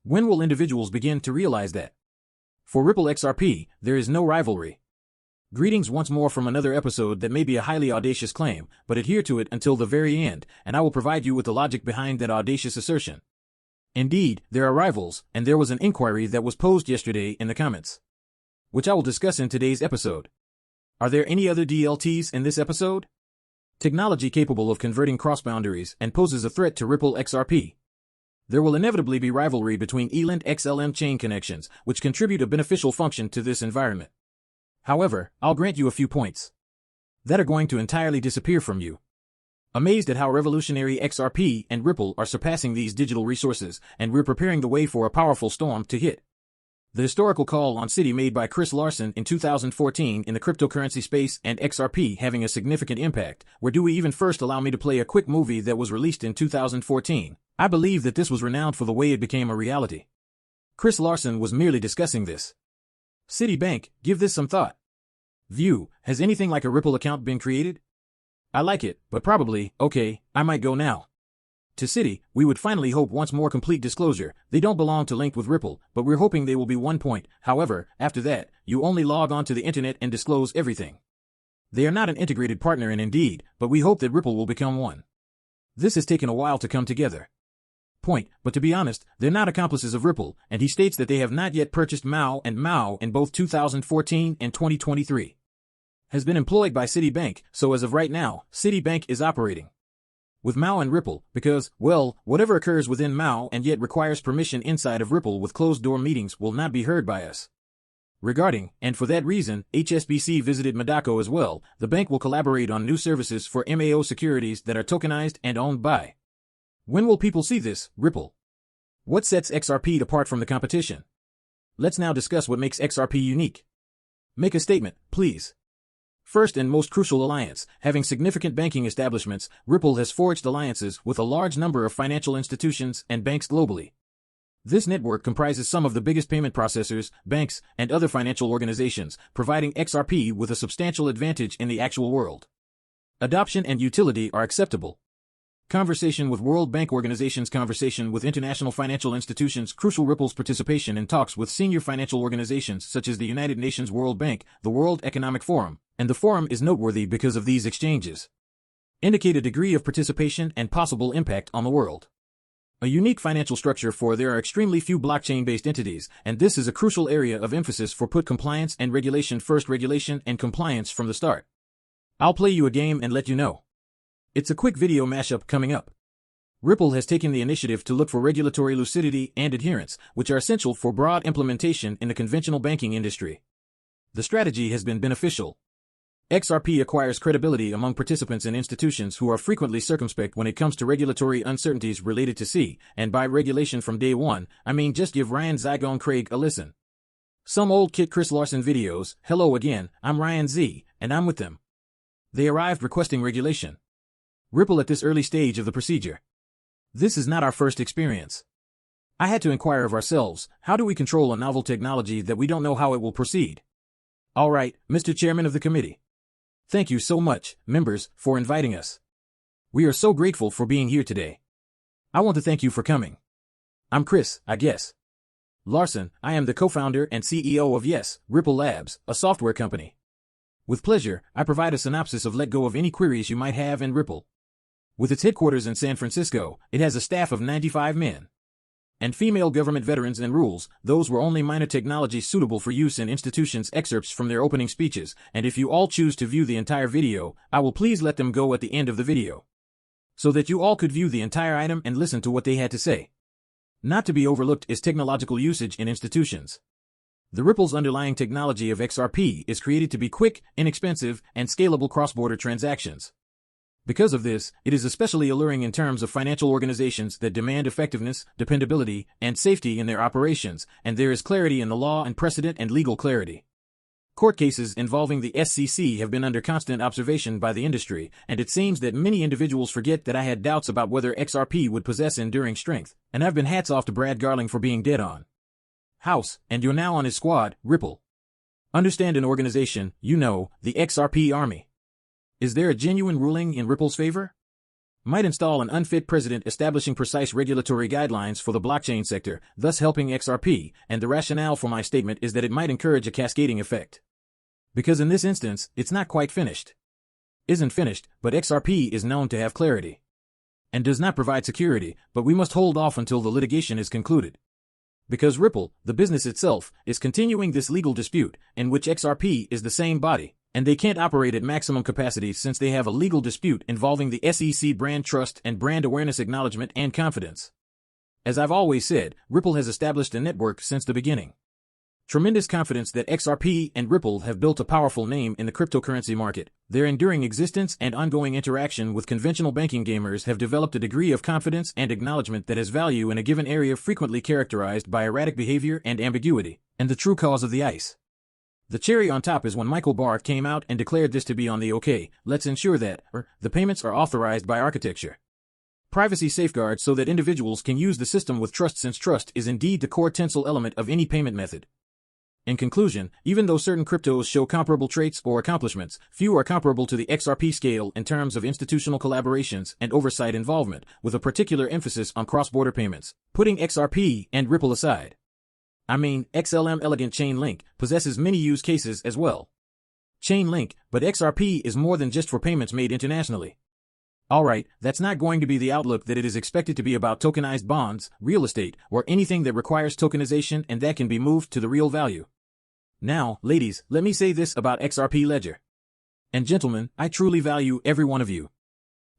When will individuals begin to realize that? For Ripple XRP, there is no rivalry. Greetings once more from another episode that may be a highly audacious claim, but adhere to it until the very end, and I will provide you with the logic behind that audacious assertion. Indeed, there are rivals, and there was an inquiry that was posed yesterday in the comments, which I will discuss in today's episode. Are there any other DLTs in this episode? Technology capable of converting cross-boundaries and poses a threat to Ripple XRP. There will inevitably be rivalry between ELAND XLM chain connections, which contribute a beneficial function to this environment. However, I'll grant you a few points that are going to entirely disappear from you. Amazed at how revolutionary XRP and Ripple are surpassing these digital resources, and we're preparing the way for a powerful storm to hit. The historical call on Citi made by Chris Larsen in 2014 in the cryptocurrency space and XRP having a significant impact. Where do we even first? Allow me to play a quick movie that was released in 2014. I believe that this was renowned for the way it became a reality. Chris Larsen was merely discussing this. Citibank, give this some thought. View, has anything like a Ripple account been created? I like it, but probably, okay, I might go now. To Citi, we would finally hope once more complete disclosure. They don't belong to linked with Ripple, but we're hoping they will be 1 point. However, after that, you only log on to the internet and disclose everything. They are not an integrated partner in Indeed, but we hope that Ripple will become one. This has taken a while to come together. Point, but to be honest, they're not accomplices of Ripple, and he states that they have not yet purchased Mao in both 2014 and 2023. Has been employed by Citibank, so as of right now, Citibank is operating with Mao and Ripple, because, well, whatever occurs within Mao and yet requires permission inside of Ripple with closed-door meetings will not be heard by us. Regarding, and for that reason, HSBC visited Madako as well. The bank will collaborate on new services for MAO securities that are tokenized and owned by. When will people see this, Ripple? What sets XRP apart from the competition? Let's now discuss what makes XRP unique. Make a statement, please. First and most crucial alliance, having significant banking establishments, Ripple has forged alliances with a large number of financial institutions and banks globally. This network comprises some of the biggest payment processors, banks, and other financial organizations, providing XRP with a substantial advantage in the actual world. Adoption and utility are acceptable. Conversation with World Bank organizations, conversation with international financial institutions, crucial. Ripple's participation in talks with senior financial organizations such as the United Nations World Bank, the World Economic Forum, and the Forum is noteworthy because of these exchanges. Indicate a degree of participation and possible impact on the world. A unique financial structure for there are extremely few blockchain-based entities, and this is a crucial area of emphasis for put compliance and regulation first, regulation and compliance from the start. I'll play you a game and let you know. It's a quick video mashup coming up. Ripple has taken the initiative to look for regulatory lucidity and adherence, which are essential for broad implementation in the conventional banking industry. The strategy has been beneficial. XRP acquires credibility among participants and institutions who are frequently circumspect when it comes to regulatory uncertainties related to C, and by regulation from day one, I mean just give Ryan Zygone Craig a listen. Some old Kit Chris Larsen videos. Hello again, I'm Ryan Z, and I'm with them. They arrived requesting regulation. Ripple at this early stage of the procedure. This is not our first experience. I had to inquire of ourselves, how do we control a novel technology that we don't know how it will proceed? All right, Mr. Chairman of the committee. Thank you so much, members, for inviting us. We are so grateful for being here today. I want to thank you for coming. I'm Chris, I guess. Larsen, I am the co-founder and CEO of Yes, Ripple Labs, a software company. With pleasure, I provide a synopsis of let go of any queries you might have in Ripple. With its headquarters in San Francisco, it has a staff of 95 men and female government veterans and rules. Those were only minor technologies suitable for use in institutions. Excerpts from their opening speeches, and if you all choose to view the entire video, I will please let them go at the end of the video, so that you all could view the entire item and listen to what they had to say. Not to be overlooked is technological usage in institutions. The Ripple's underlying technology of XRP is created to be quick, inexpensive, and scalable cross-border transactions. Because of this, it is especially alluring in terms of financial organizations that demand effectiveness, dependability, and safety in their operations, and there is clarity in the law and precedent and legal clarity. Court cases involving the SEC have been under constant observation by the industry, and it seems that many individuals forget that I had doubts about whether XRP would possess enduring strength, and I've been hats off to Brad Garling for being dead on house, and you're now on his squad, Ripple. Understand an organization, you know, the XRP Army. Is there a genuine ruling in Ripple's favor? might install an unfit president establishing precise regulatory guidelines for the blockchain sector, thus helping XRP, and the rationale for my statement is that it might encourage a cascading effect. Because in this instance, it's not quite finished. Isn't finished, but XRP is known to have clarity. And does not provide security, but we must hold off until the litigation is concluded. Because Ripple, the business itself, is continuing this legal dispute, in which XRP is the same body, and they can't operate at maximum capacity since they have a legal dispute involving the SEC brand trust and brand awareness acknowledgement and confidence. As I've always said, Ripple has established a network since the beginning. Tremendous confidence that XRP and Ripple have built a powerful name in the cryptocurrency market. Their enduring existence and ongoing interaction with conventional banking gamers have developed a degree of confidence and acknowledgement that has value in a given area frequently characterized by erratic behavior and ambiguity, and the true cause of the ice. The cherry on top is when Michael Barr came out and declared this to be on the okay, let's ensure that, the payments are authorized by architecture. Privacy safeguards so that individuals can use the system with trust, since trust is indeed the core tensile element of any payment method. In conclusion, even though certain cryptos show comparable traits or accomplishments, few are comparable to the XRP scale in terms of institutional collaborations and oversight involvement, with a particular emphasis on cross-border payments, putting XRP and Ripple aside. I mean, XLM Elegant Chainlink possesses many use cases as well. Chainlink, but XRP is more than just for payments made internationally. Alright, that's not going to be the outlook that it is expected to be about tokenized bonds, real estate, or anything that requires tokenization and that can be moved to the real value. Now, ladies, let me say this about XRP Ledger. And gentlemen, I truly value every one of you.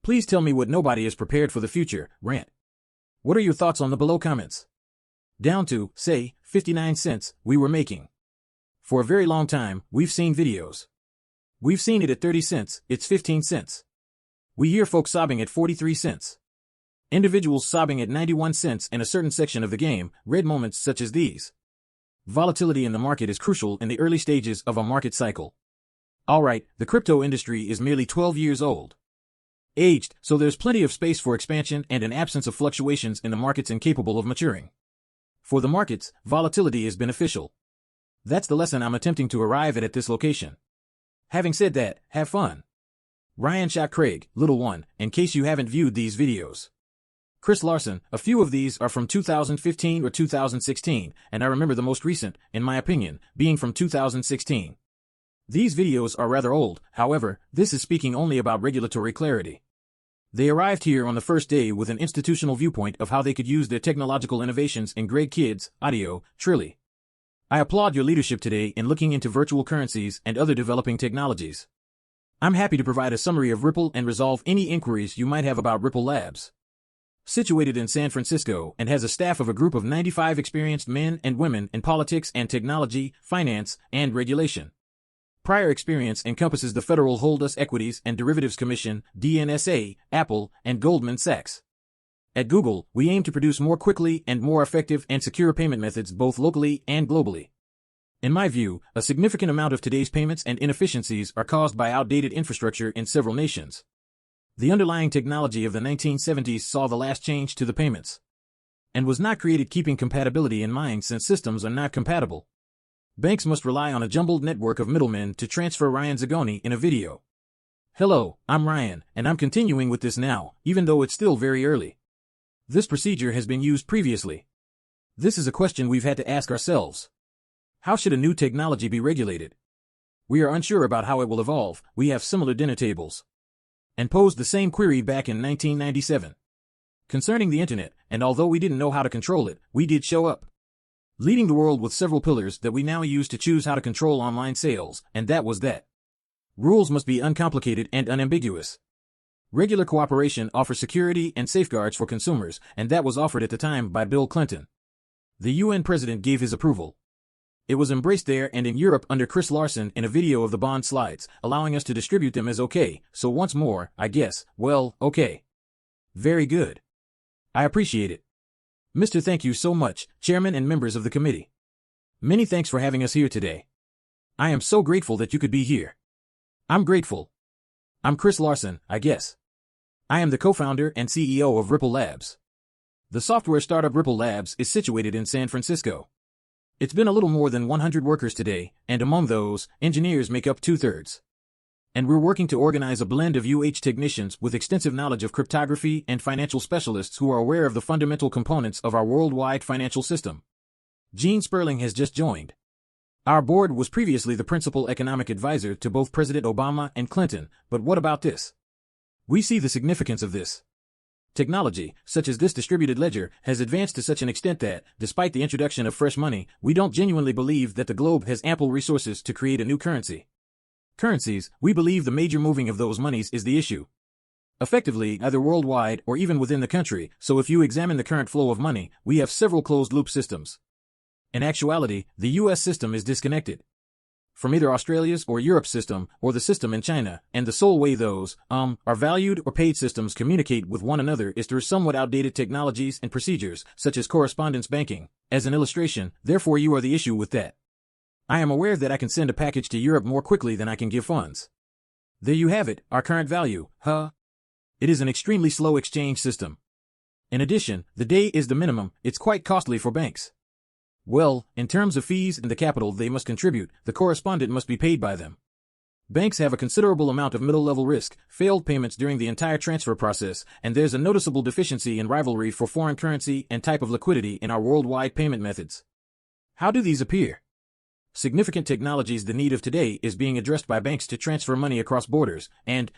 Please tell me what nobody is prepared for the future, rant. What are your thoughts on the below comments? Down to, say, 59 cents, we were making. For a very long time, we've seen videos. We've seen it at 30 cents, it's 15 cents. We hear folks sobbing at 43 cents. Individuals sobbing at 91 cents in a certain section of the game, red moments such as these. Volatility in the market is crucial in the early stages of a market cycle. Alright, the crypto industry is merely 12 years old. Aged, so there's plenty of space for expansion and an absence of fluctuations in the markets incapable of maturing. For the markets, volatility is beneficial. That's the lesson I'm attempting to arrive at this location. Having said that, have fun. Ryan shot Craig, little one, in case you haven't viewed these videos. Chris Larson, a few of these are from 2015 or 2016, and I remember the most recent, in my opinion, being from 2016. These videos are rather old, however, this is speaking only about regulatory clarity. They arrived here on the first day with an institutional viewpoint of how they could use their technological innovations in Greg Kidd's audio, Trilly. I applaud your leadership today in looking into virtual currencies and other developing technologies. I'm happy to provide a summary of Ripple and resolve any inquiries you might have about Ripple Labs. Situated in San Francisco and has a staff of a group of 95 experienced men and women in politics and technology, finance, and regulation. Prior experience encompasses the Federal Hold'em Equities and Derivatives Commission, DNSA, Apple, and Goldman Sachs. At Google, we aim to produce more quickly and more effective and secure payment methods both locally and globally. In my view, a significant amount of today's payments and inefficiencies are caused by outdated infrastructure in several nations. The underlying technology of the 1970s saw the last change to the payments, and was not created keeping compatibility in mind since systems are not compatible. Banks must rely on a jumbled network of middlemen to transfer Ryan Zagoni in a video. Hello, I'm Ryan, and I'm continuing with this now, even though it's still very early. This procedure has been used previously. This is a question we've had to ask ourselves. How should a new technology be regulated? We are unsure about how it will evolve. We have similar dinner tables. And posed the same query back in 1997. Concerning the internet, and although we didn't know how to control it, we did show up. Leading the world with several pillars that we now use to choose how to control online sales, and that was that. Rules must be uncomplicated and unambiguous. Regular cooperation offers security and safeguards for consumers, and that was offered at the time by Bill Clinton. The UN president gave his approval. It was embraced there and in Europe under Chris Larson in a video of the bond slides, allowing us to distribute them as okay, so once more, I guess, well, okay. Very good. I appreciate it. Mr. Thank you so much, Chairman and members of the committee. Many thanks for having us here today. I am so grateful that you could be here. I'm grateful. I'm Chris Larson, I guess. I am the co-founder and CEO of Ripple Labs. The software startup Ripple Labs is situated in San Francisco. It's been a little more than 100 workers today, and among those, engineers make up 2/3. And we're working to organize a blend of technicians with extensive knowledge of cryptography and financial specialists who are aware of the fundamental components of our worldwide financial system. Gene Sperling has just joined. Our board was previously the principal economic advisor to both President Obama and Clinton, but what about this? We see the significance of this. Technology, such as this distributed ledger, has advanced to such an extent that, despite the introduction of fresh money, we don't genuinely believe that the globe has ample resources to create a new currency. Currencies, we believe the major moving of those monies is the issue. Effectively, either worldwide or even within the country, so if you examine the current flow of money, we have several closed-loop systems. In actuality, the US system is disconnected from either Australia's or Europe's system, or the system in China, and the sole way those, are valued or paid systems communicate with one another is through somewhat outdated technologies and procedures, such as correspondence banking. As an illustration, therefore you are the issue with that. I am aware that I can send a package to Europe more quickly than I can give funds. There you have it, our current value, It is an extremely slow exchange system. In addition, the day is the minimum, it's quite costly for banks. Well, in terms of fees and the capital they must contribute, the correspondent must be paid by them. Banks have a considerable amount of middle-level risk, failed payments during the entire transfer process, and there's a noticeable deficiency in rivalry for foreign currency and type of liquidity in our worldwide payment methods. How do these appear? Significant technologies the need of today is being addressed by banks to transfer money across borders, and,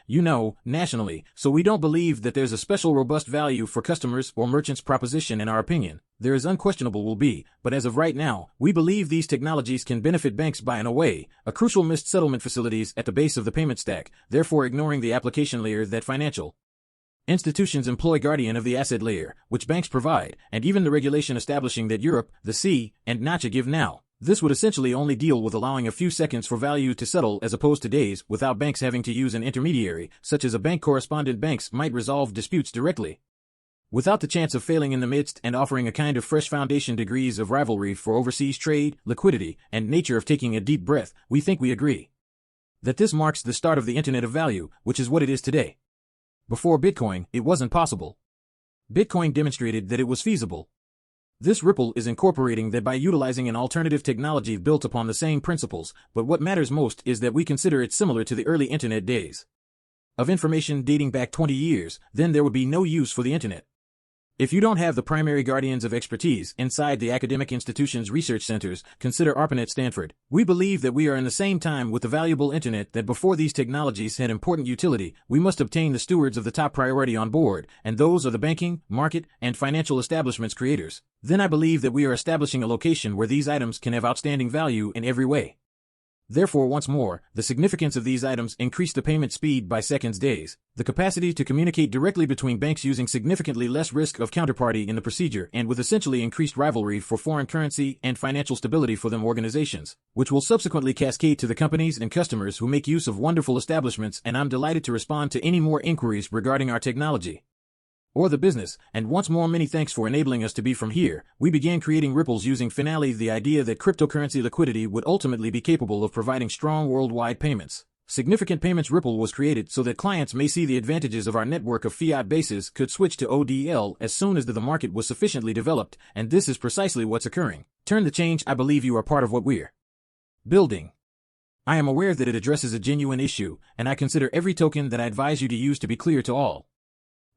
nationally, so we don't believe that there's a special robust value for customers or merchants proposition in our opinion. There is unquestionable will be, but as of right now, we believe these technologies can benefit banks by in a way, a crucial missed settlement facilities at the base of the payment stack, therefore ignoring the application layer that financial institutions employ guardian of the asset layer, which banks provide, and even the regulation establishing that Europe, the C, and NACHA give now. This would essentially only deal with allowing a few seconds for value to settle as opposed to days without banks having to use an intermediary, such as a bank correspondent. Banks might resolve disputes directly, without the chance of failing in the midst and offering a kind of fresh foundation degrees of rivalry for overseas trade, liquidity, and nature of taking a deep breath. We think we agree that this marks the start of the Internet of Value, which is what it is today. Before Bitcoin, it wasn't possible. Bitcoin demonstrated that it was feasible. This Ripple is incorporating that by utilizing an alternative technology built upon the same principles, but what matters most is that we consider it similar to the early Internet days of information dating back 20 years, then there would be no use for the Internet. If you don't have the primary guardians of expertise inside the academic institutions' research centers, consider ARPANET Stanford. We believe that we are in the same time with the valuable Internet that before these technologies had important utility, we must obtain the stewards of the top priority on board, and those are the banking, market, and financial establishments creators. Then I believe that we are establishing a location where these items can have outstanding value in every way. Therefore, once more, the significance of these items increase the payment speed by seconds, days, the capacity to communicate directly between banks using significantly less risk of counterparty in the procedure and with essentially increased rivalry for foreign currency and financial stability for them organizations, which will subsequently cascade to the companies and customers who make use of wonderful establishments. And I'm delighted to respond to any more inquiries regarding our technology or the business, and once more many thanks for enabling us to be from here. We began creating Ripples using finale the idea that cryptocurrency liquidity would ultimately be capable of providing strong worldwide payments. Significant payments. Ripple was created so that clients may see the advantages of our network of fiat bases could switch to ODL as soon as the market was sufficiently developed, and this is precisely what's occurring. Turn the change. I believe you are part of what we're building. I am aware that it addresses a genuine issue, and I consider every token that I advise you to use to be clear to all.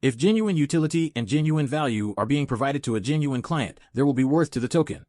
If genuine utility and genuine value are being provided to a genuine client, there will be worth to the token.